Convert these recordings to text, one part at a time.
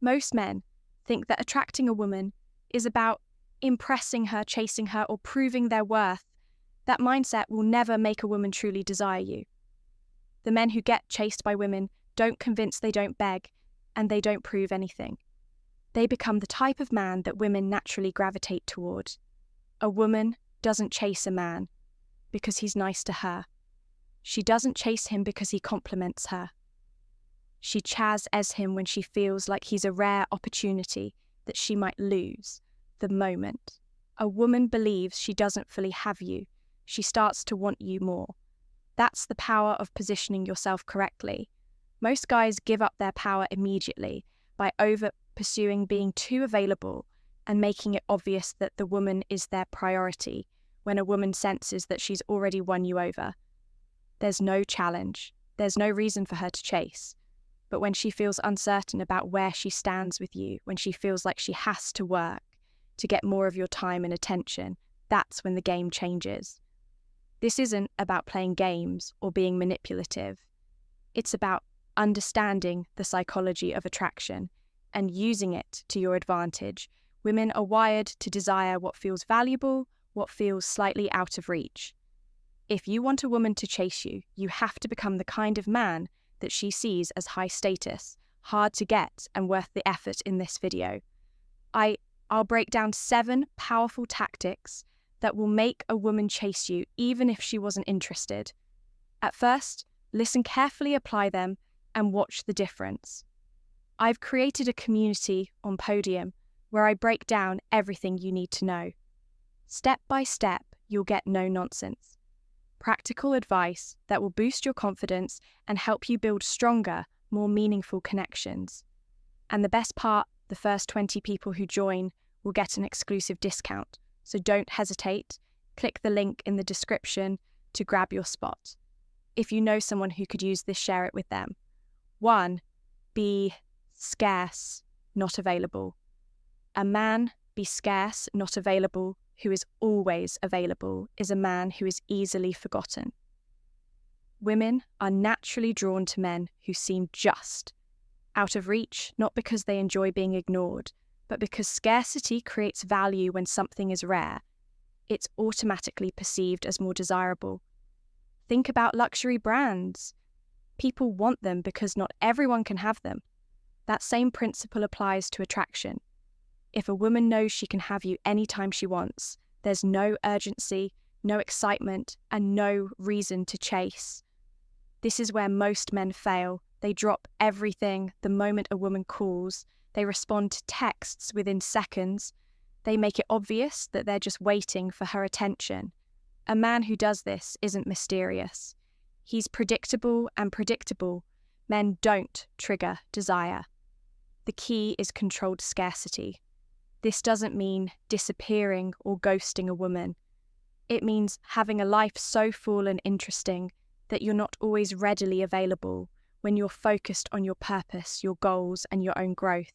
Most men think that attracting a woman is about impressing her, chasing her, or proving their worth. That mindset will never make a woman truly desire you. The men who get chased by women don't convince, they don't beg, and they don't prove anything. They become the type of man that women naturally gravitate toward. A woman doesn't chase a man because he's nice to her. She doesn't chase him because he compliments her. She chas-es him when she feels like he's a rare opportunity that she might lose the moment. A woman believes she doesn't fully have you. She starts to want you more. That's the power of positioning yourself correctly. Most guys give up their power immediately by over-pursuing being too available and making it obvious that the woman is their priority when a woman senses that she's already won you over. There's no challenge. There's no reason for her to chase. But when she feels uncertain about where she stands with you, when she feels like she has to work to get more of your time and attention, that's when the game changes. This isn't about playing games or being manipulative. It's about understanding the psychology of attraction and using it to your advantage. Women are wired to desire what feels valuable, what feels slightly out of reach. If you want a woman to chase you, you have to become the kind of man that she sees as high status, hard to get, and worth the effort in this video. I'll break down 7 powerful tactics that will make a woman chase you even if she wasn't interested. At first, listen carefully, apply them, and watch the difference. I've created a community on Podium where I break down everything you need to know. Step by step, you'll get no nonsense. Practical advice that will boost your confidence and help you build stronger, more meaningful connections. And the best part, the first 20 people who join will get an exclusive discount. So don't hesitate. Click the link in the description to grab your spot. If you know someone who could use this, share it with them. 1. Be scarce, not available. A man, be scarce, not available, who is always available, is a man who is easily forgotten. Women are naturally drawn to men who seem just, out of reach, not because they enjoy being ignored, but because scarcity creates value when something is rare. It's automatically perceived as more desirable. Think about luxury brands. People want them because not everyone can have them. That same principle applies to attraction. If a woman knows she can have you anytime she wants, there's no urgency, no excitement, and no reason to chase. This is where most men fail. They drop everything the moment a woman calls. They respond to texts within seconds. They make it obvious that they're just waiting for her attention. A man who does this isn't mysterious. He's predictable, and predictable men don't trigger desire. The key is controlled scarcity. This doesn't mean disappearing or ghosting a woman. It means having a life so full and interesting that you're not always readily available when you're focused on your purpose, your goals, and your own growth.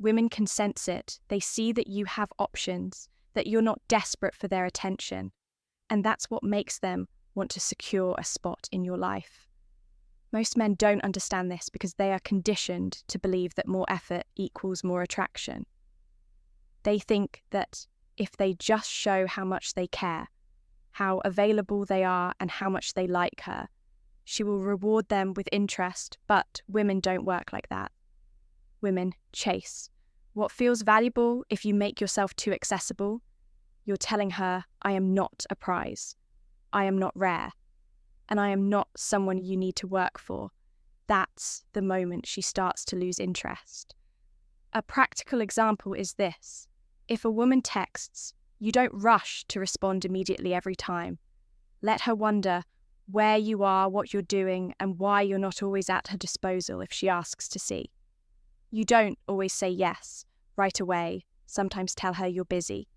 Women can sense it. They see that you have options, that you're not desperate for their attention. And that's what makes them want to secure a spot in your life. Most men don't understand this because they are conditioned to believe that more effort equals more attraction. They think that if they just show how much they care, how available they are, and how much they like her, she will reward them with interest, but women don't work like that. Women chase. What feels valuable if you make yourself too accessible? You're telling her, I am not a prize. I am not rare. And I am not someone you need to work for. That's the moment she starts to lose interest. A practical example is this. If a woman texts, you don't rush to respond immediately every time. Let her wonder where you are, what you're doing, and why you're not always at her disposal if she asks to see. You don't always say yes right away. Sometimes tell her you're busy,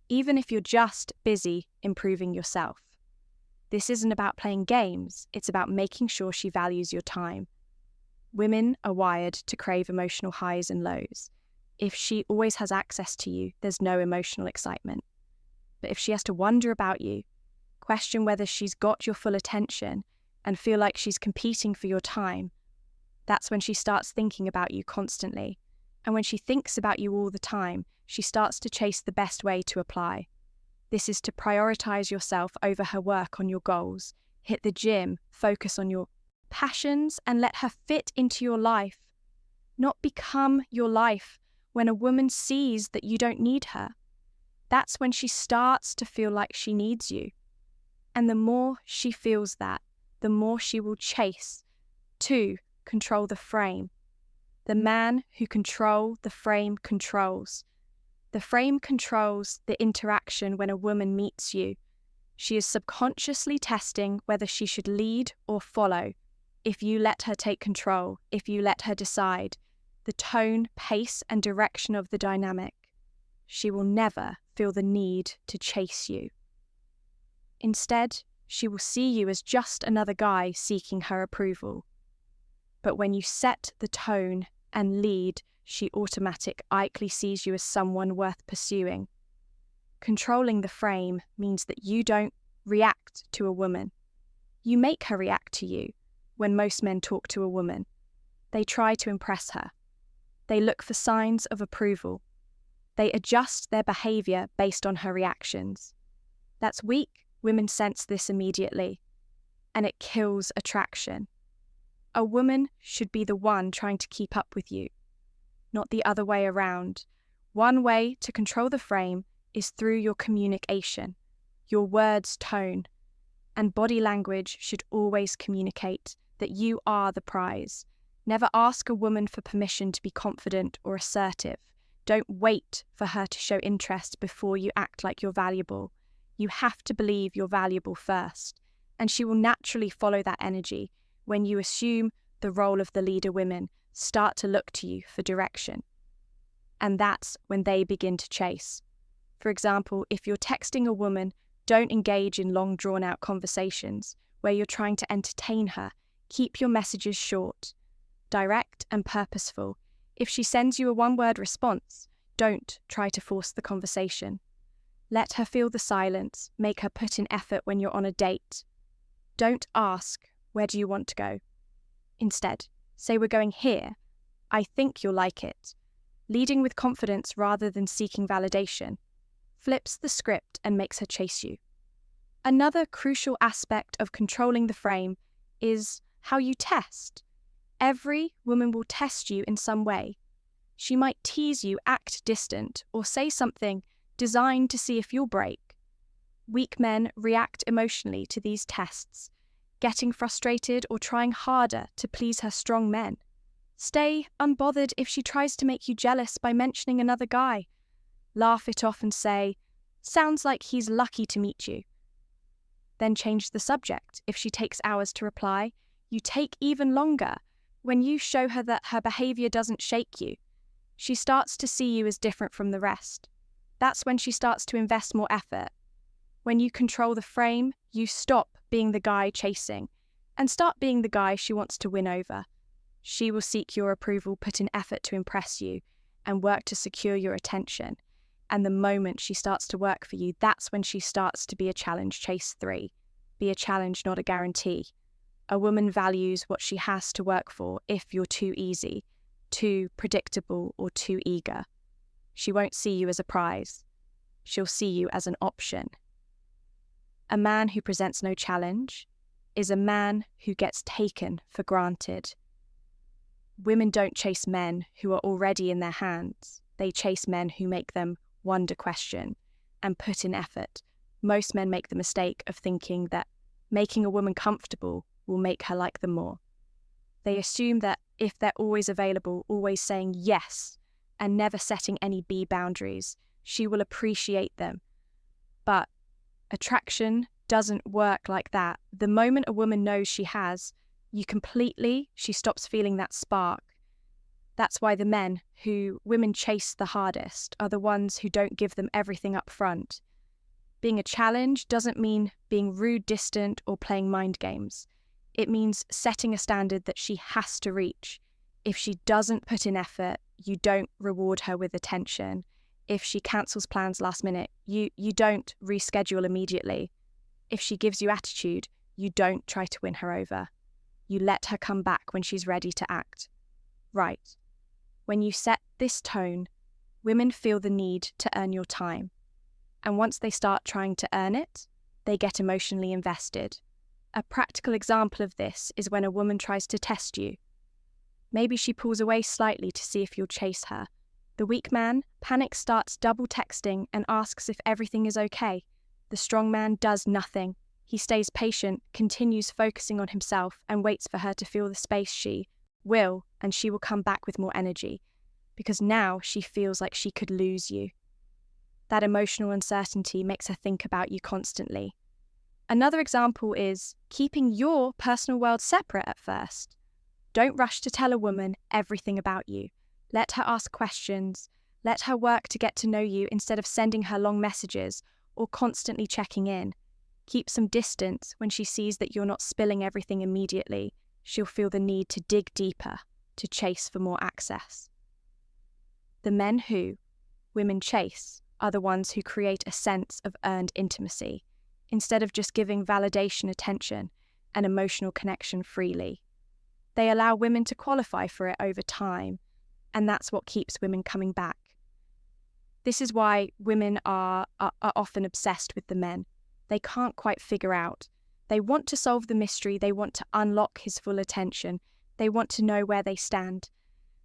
even if you're just busy improving yourself. This isn't about playing games. It's about making sure she values your time. Women are wired to crave emotional highs and lows. If she always has access to you, there's no emotional excitement. But if she has to wonder about you, question whether she's got your full attention, and feel like she's competing for your time, that's when she starts thinking about you constantly. And when she thinks about you all the time, she starts to chase the best way to apply. This is to prioritize yourself over her work on your goals, hit the gym, focus on your passions, and let her fit into your life, not become your life. When a woman sees that you don't need her, that's when she starts to feel like she needs you. And the more she feels that, the more she will chase to control the frame. The man who controls the frame controls. The frame controls the interaction when a woman meets you. She is subconsciously testing whether she should lead or follow. If you let her take control, if you let her decide the tone, pace, and direction of the dynamic, she will never feel the need to chase you. Instead, she will see you as just another guy seeking her approval. But when you set the tone and lead, she automatically sees you as someone worth pursuing. Controlling the frame means that you don't react to a woman. You make her react to you. When most men talk to a woman, they try to impress her. They look for signs of approval. They adjust their behavior based on her reactions. That's weak. Women sense this immediately, and it kills attraction. A woman should be the one trying to keep up with you, not the other way around. One way to control the frame is through your communication, your words, tone, and body language should always communicate that you are the prize. Never ask a woman for permission to be confident or assertive. Don't wait for her to show interest before you act like you're valuable. You have to believe you're valuable first, and she will naturally follow that energy. When you assume the role of the leader, women start to look to you for direction. And that's when they begin to chase. For example, if you're texting a woman, don't engage in long drawn-out conversations where you're trying to entertain her. Keep your messages short, direct, and purposeful. If she sends you a one-word response, don't try to force the conversation. Let her feel the silence. Make her put in effort when you're on a date. Don't ask, "Where do you want to go?" Instead, say, "We're going here. I think you'll like it." Leading with confidence rather than seeking validation flips the script and makes her chase you. Another crucial aspect of controlling the frame is how you test. Every woman will test you in some way. She might tease you, act distant, or say something designed to see if you'll break. Weak men react emotionally to these tests, getting frustrated or trying harder to please her strong men. Stay unbothered if she tries to make you jealous by mentioning another guy. Laugh it off and say, "Sounds like he's lucky to meet you." Then change the subject. If she takes hours to reply, you take even longer. When you show her that her behavior doesn't shake you, she starts to see you as different from the rest. That's when she starts to invest more effort. When you control the frame, you stop being the guy chasing and start being the guy she wants to win over. She will seek your approval, put in effort to impress you, and work to secure your attention. And the moment she starts to work for you, that's when she starts to be a challenge. Chase 3. Be a challenge, not a guarantee. A woman values what she has to work for if you're too easy, too predictable, or too eager. She won't see you as a prize. She'll see you as an option. A man who presents no challenge is a man who gets taken for granted. Women don't chase men who are already in their hands. They chase men who make them wonder, question, and put in effort. Most men make the mistake of thinking that making a woman comfortable will make her like them more. They assume that if they're always available, always saying yes, and never setting any B boundaries, she will appreciate them. But attraction doesn't work like that. The moment a woman knows she has you completely, she stops feeling that spark. That's why the men who women chase the hardest are the ones who don't give them everything up front. Being a challenge doesn't mean being rude, distant, or playing mind games. It means setting a standard that she has to reach. If she doesn't put in effort, you don't reward her with attention. If she cancels plans last minute, you don't reschedule immediately. If she gives you attitude, you don't try to win her over. You let her come back when she's ready to act. Right. When you set this tone, women feel the need to earn your time. And once they start trying to earn it, they get emotionally invested. A practical example of this is when a woman tries to test you. Maybe she pulls away slightly to see if you'll chase her. The weak man, panic, starts double texting and asks if everything is okay. The strong man does nothing. He stays patient, continues focusing on himself, and waits for her to feel the space she will, and she will come back with more energy, because now she feels like she could lose you. That emotional uncertainty makes her think about you constantly. Another example is keeping your personal world separate at first. Don't rush to tell a woman everything about you. Let her ask questions. Let her work to get to know you instead of sending her long messages or constantly checking in. Keep some distance. When she sees that you're not spilling everything immediately, she'll feel the need to dig deeper, to chase for more access. The men who women chase are the ones who create a sense of earned intimacy, instead of just giving validation, attention, and emotional connection freely. They allow women to qualify for it over time, and that's what keeps women coming back. This is why women are often obsessed with the men. They can't quite figure out. They want to solve the mystery. They want to unlock his full attention. They want to know where they stand.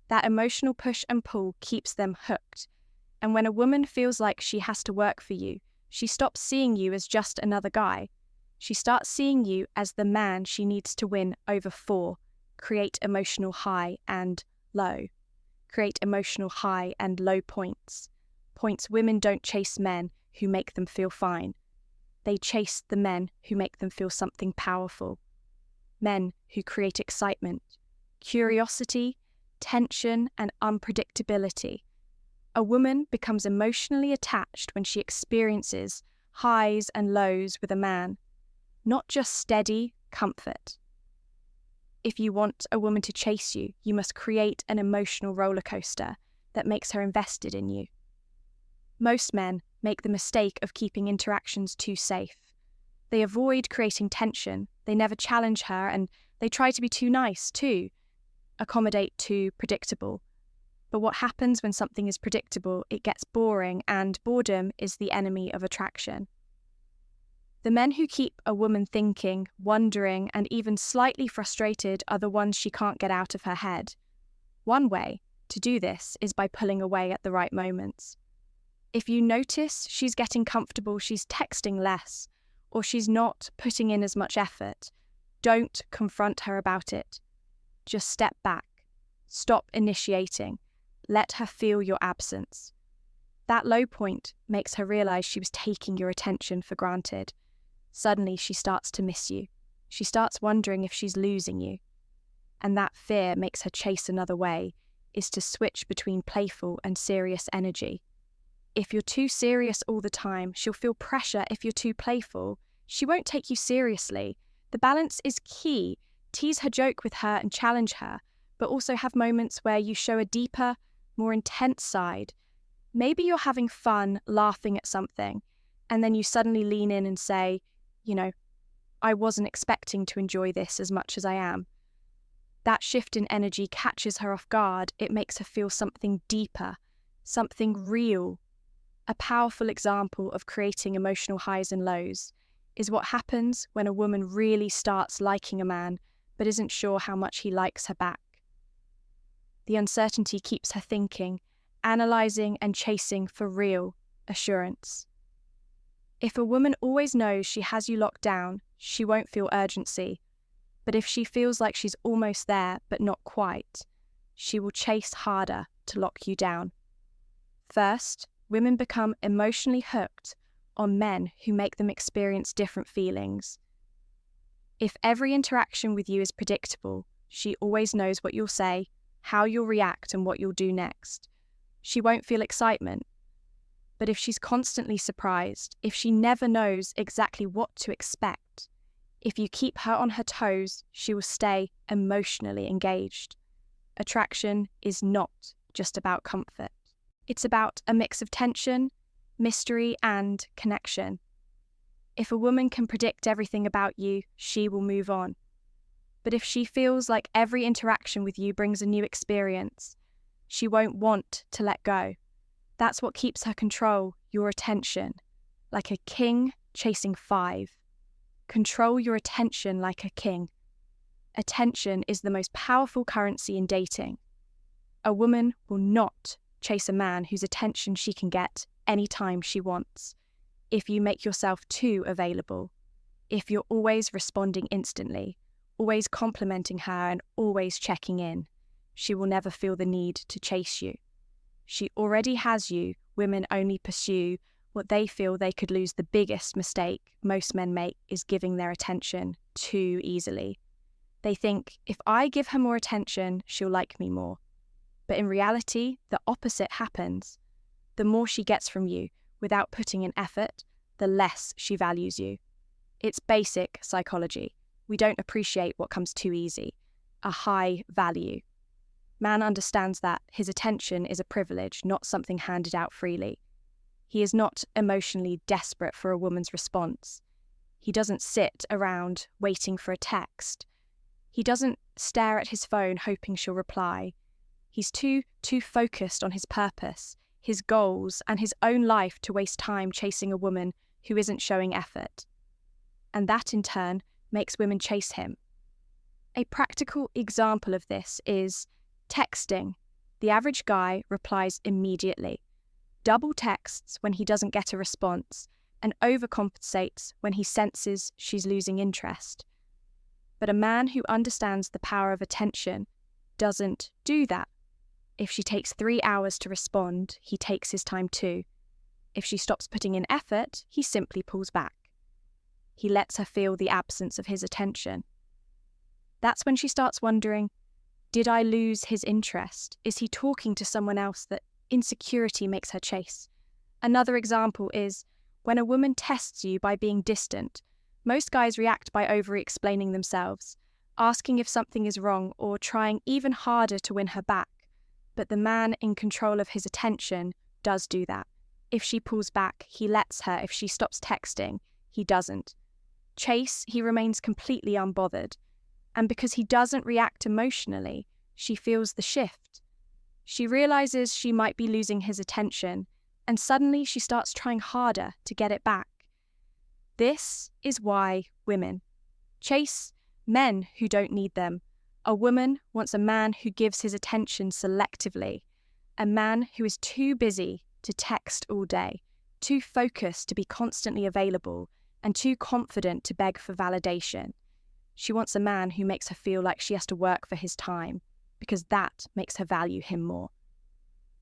That emotional push and pull keeps them hooked. And when a woman feels like she has to work for you, she stops seeing you as just another guy. She starts seeing you as the man she needs to win over for. Create emotional high and low. Create emotional high and low points. Points women don't chase men who make them feel fine. They chase the men who make them feel something powerful. Men who create excitement, curiosity, tension, and unpredictability. A woman becomes emotionally attached when she experiences highs and lows with a man, not just steady comfort. If you want a woman to chase you, you must create an emotional roller coaster that makes her invested in you. Most men make the mistake of keeping interactions too safe. They avoid creating tension, they never challenge her, and they try to be too nice, too accommodate, too predictable. But what happens when something is predictable? It gets boring, and boredom is the enemy of attraction. The men who keep a woman thinking, wondering, and even slightly frustrated are the ones she can't get out of her head. One way to do this is by pulling away at the right moments. If you notice she's getting comfortable, she's texting less, or she's not putting in as much effort, don't confront her about it. Just step back. Stop initiating. Let her feel your absence. That low point makes her realize she was taking your attention for granted. Suddenly she starts to miss you. She starts wondering if she's losing you. And that fear makes her chase another way, is to switch between playful and serious energy. If you're too serious all the time, she'll feel pressure. If you're too playful, she won't take you seriously. The balance is key. Tease her, joke with her, and challenge her, but also have moments where you show a deeper, more intense side. Maybe you're having fun, laughing at something, and then you suddenly lean in and say, I wasn't expecting to enjoy this as much as I am. That shift in energy catches her off guard. It makes her feel something deeper, something real. A powerful example of creating emotional highs and lows is what happens when a woman really starts liking a man but isn't sure how much he likes her back. The uncertainty keeps her thinking, analysing and chasing for real assurance. If a woman always knows she has you locked down, she won't feel urgency. But if she feels like she's almost there but not quite, she will chase harder to lock you down. First, women become emotionally hooked on men who make them experience different feelings. If every interaction with you is predictable, she always knows what you'll say, how you'll react, and what you'll do next. She won't feel excitement. But if she's constantly surprised, if she never knows exactly what to expect, if you keep her on her toes, she will stay emotionally engaged. Attraction is not just about comfort. It's about a mix of tension, mystery, and connection. If a woman can predict everything about you, she will move on. But if she feels like every interaction with you brings a new experience, She won't want to let go. That's what keeps her control, your attention, like a king chasing 5. Control your attention like a king. Attention is the most powerful currency in dating. A woman will not chase a man whose attention she can get anytime she wants. If you make yourself too available, if you're always responding instantly, always complimenting her and always checking in, she will never feel the need to chase you. She already has you. Women only pursue what they feel they could lose. The biggest mistake most men make is giving their attention too easily. They think, if I give her more attention, she'll like me more. But in reality, the opposite happens. The more she gets from you without putting in effort, the less she values you. It's basic psychology. We don't appreciate what comes too easy, a high value. Man understands that his attention is a privilege, not something handed out freely. He is not emotionally desperate for a woman's response. He doesn't sit around waiting for a text. He doesn't stare at his phone hoping she'll reply. He's too focused on his purpose, his goals, and his own life to waste time chasing a woman who isn't showing effort. And that, in turn, makes women chase him. A practical example of this is texting. The average guy replies immediately, double texts when he doesn't get a response, and overcompensates when he senses she's losing interest. But a man who understands the power of attention doesn't do that. If she takes 3 hours to respond, he takes his time too. If she stops putting in effort, he simply pulls back. He lets her feel the absence of his attention. That's when she starts wondering, did I lose his interest? Is he talking to someone else that insecurity makes her chase? Another example is when a woman tests you by being distant. Most guys react by over-explaining themselves, asking if something is wrong or trying even harder to win her back. But the man in control of his attention does do that. If she pulls back, he lets her. If she stops texting, he doesn't. Chase, he remains completely unbothered. And because he doesn't react emotionally, she feels the shift. She realizes she might be losing his attention, and suddenly she starts trying harder to get it back. This is why women chase men who don't need them. A woman wants a man who gives his attention selectively, a man who is too busy to text all day, too focused to be constantly available, and too confident to beg for validation. She wants a man who makes her feel like she has to work for his time, because that makes her value him more.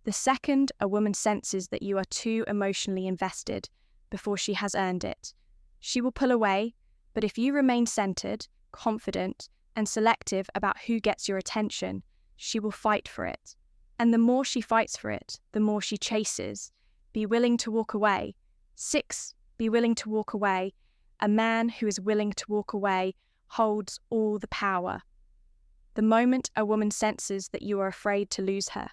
The second a woman senses that you are too emotionally invested before she has earned it, she will pull away, but if you remain centered, confident, and selective about who gets your attention, she will fight for it. And the more she fights for it, the more she chases. Be willing to walk away. 6. Be willing to walk away. A man who is willing to walk away holds all the power. The moment a woman senses that you are afraid to lose her,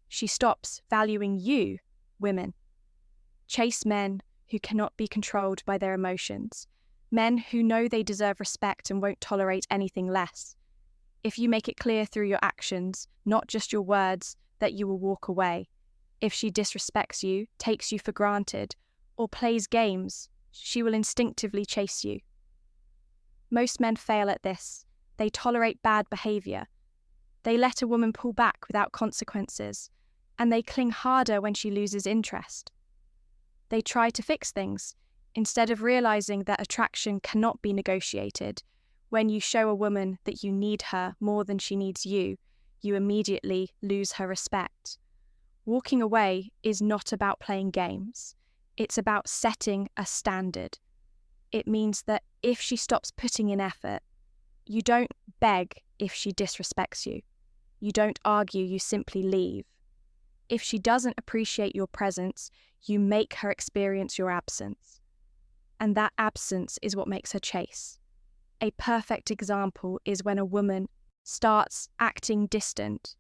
she stops valuing you, women. Chase men who cannot be controlled by their emotions, men who know they deserve respect and won't tolerate anything less. If you make it clear through your actions, not just your words, that you will walk away. If she disrespects you, takes you for granted, or plays games, she will instinctively chase you. Most men fail at this. They tolerate bad behavior. They let a woman pull back without consequences, and they cling harder when she loses interest. They try to fix things, instead of realizing that attraction cannot be negotiated. When you show a woman that you need her more than she needs you, you immediately lose her respect. Walking away is not about playing games. It's about setting a standard. It means that if she stops putting in effort, you don't beg if she disrespects you. You don't argue, you simply leave. If she doesn't appreciate your presence, you make her experience your absence. And that absence is what makes her chase. A perfect example is when a woman starts acting distant.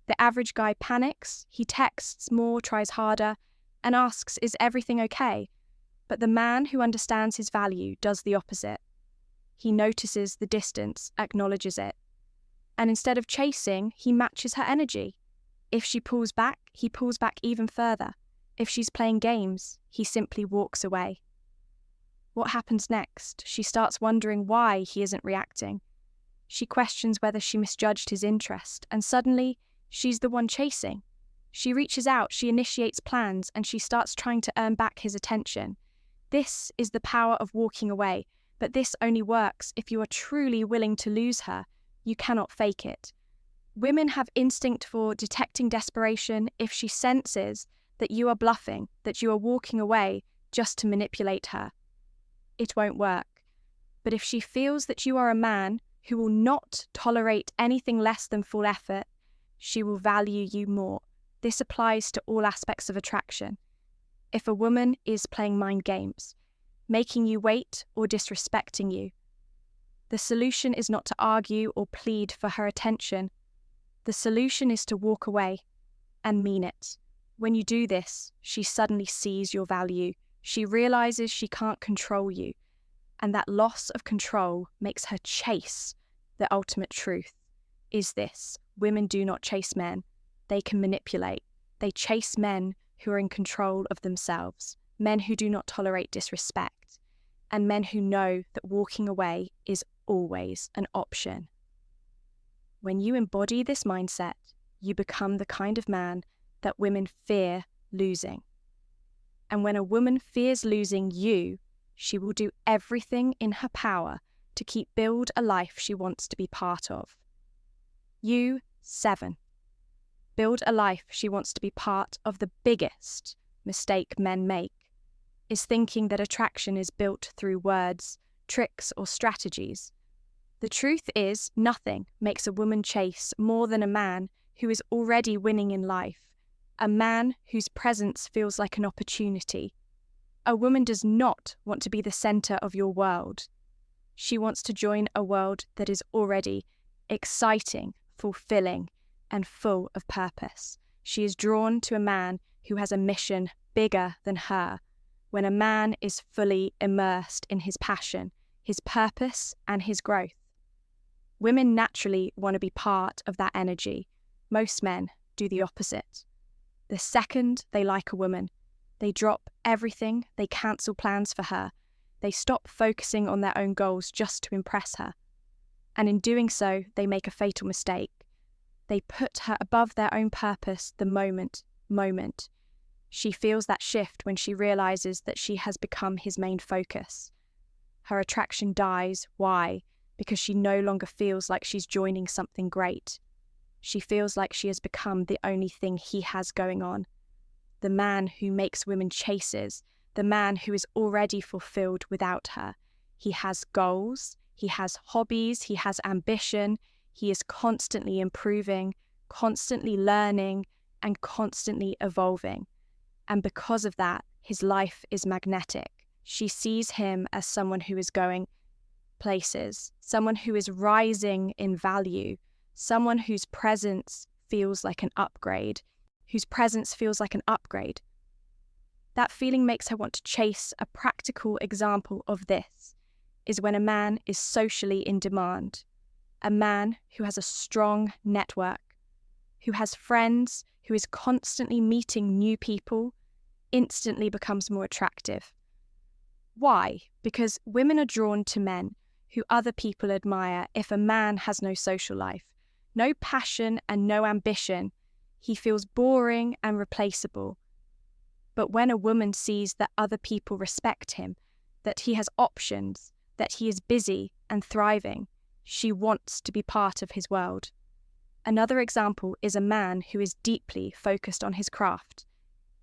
The average guy panics, he texts more, tries harder, and asks, is everything okay? But the man who understands his value does the opposite. He notices the distance, acknowledges it. And instead of chasing, he matches her energy. If she pulls back, he pulls back even further. If she's playing games, he simply walks away. What happens next? She starts wondering why he isn't reacting. She questions whether she misjudged his interest, and suddenly, she's the one chasing. She reaches out, she initiates plans, and she starts trying to earn back his attention. This is the power of walking away, but this only works if you are truly willing to lose her. You cannot fake it. Women have instinct for detecting desperation if she senses that you are bluffing, that you are walking away just to manipulate her. It won't work. But if she feels that you are a man who will not tolerate anything less than full effort, she will value you more. This applies to all aspects of attraction. If a woman is playing mind games, making you wait or disrespecting you, the solution is not to argue or plead for her attention. The solution is to walk away and mean it. When you do this, she suddenly sees your value. She realizes she can't control you, and that loss of control makes her chase the ultimate truth. Is this: women do not chase men. They can manipulate. They chase men who are in control of themselves, men who do not tolerate disrespect, and men who know that walking away is always an option. When you embody this mindset, you become the kind of man that women fear losing. And when a woman fears losing you, she will do everything in her power to build a life she wants to be part of. 7. Build a life she wants to be part of. The biggest mistake men make is thinking that attraction is built through words, tricks, or strategies. The truth is, nothing makes a woman chase more than a man who is already winning in life, a man whose presence feels like an opportunity. A woman does not want to be the center of your world. She wants to join a world that is already exciting, fulfilling, and full of purpose. She is drawn to a man who has a mission bigger than her. When a man is fully immersed in his passion, his purpose, and his growth, women naturally want to be part of that energy. Most men do the opposite. The second they like a woman, they drop everything, they cancel plans for her, they stop focusing on their own goals just to impress her. And in doing so, they make a fatal mistake. They put her above their own purpose the moment. She feels that shift when she realizes that she has become his main focus. Her attraction dies. Why? Because she no longer feels like she's joining something great. She feels like she has become the only thing he has going on. The man who makes women chases, the man who is already fulfilled without her. He has goals, he has hobbies, he has ambition, he is constantly improving, constantly learning, and constantly evolving. And because of that, his life is magnetic. She sees him as someone who is going places, someone who is rising in value, someone whose presence feels like an upgrade, That feeling makes her want to chase. A practical example of this is when a man is socially in demand, a man who has a strong network, who has friends, who is constantly meeting new people, instantly becomes more attractive. Why? Because women are drawn to men who other people admire. If a man has no social life, no passion and no ambition, he feels boring and replaceable. But when a woman sees that other people respect him, that he has options, that he is busy and thriving, she wants to be part of his world. Another example is a man who is deeply focused on his craft.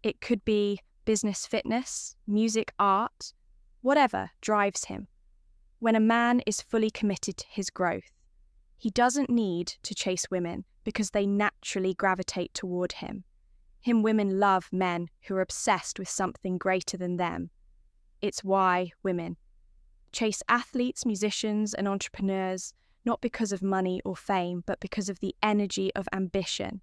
It could be business, fitness, music, art, whatever drives him. When a man is fully committed to his growth, he doesn't need to chase women because they naturally gravitate toward him. Women love men who are obsessed with something greater than them. It's why women chase athletes, musicians, and entrepreneurs, not because of money or fame, but because of the energy of ambition.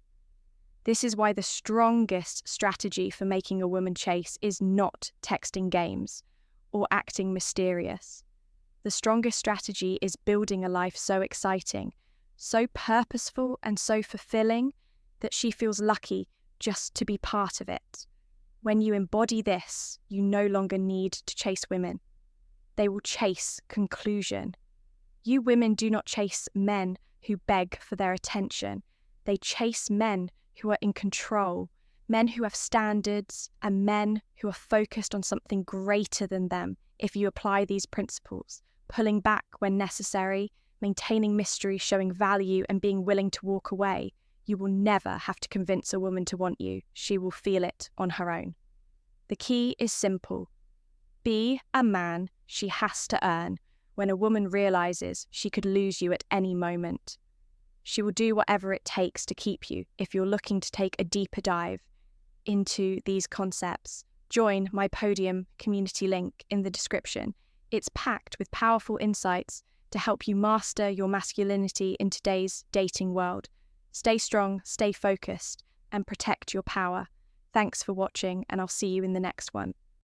This is why the strongest strategy for making a woman chase is not texting games or acting mysterious. The strongest strategy is building a life so exciting, so purposeful, and so fulfilling that she feels lucky just to be part of it. When you embody this, you no longer need to chase women. They will chase conclusion. You women do not chase men who beg for their attention. They chase men who are in control, men who have standards, and men who are focused on something greater than them if you apply these principles, pulling back when necessary, maintaining mystery, showing value, and being willing to walk away. You will never have to convince a woman to want you. She will feel it on her own. The key is simple. Be a man she has to earn when a woman realizes she could lose you at any moment. She will do whatever it takes to keep you if you're looking to take a deeper dive into these concepts. Join my Podium community link in the description. It's packed with powerful insights to help you master your masculinity in today's dating world. Stay strong, stay focused, and protect your power. Thanks for watching, and I'll see you in the next one.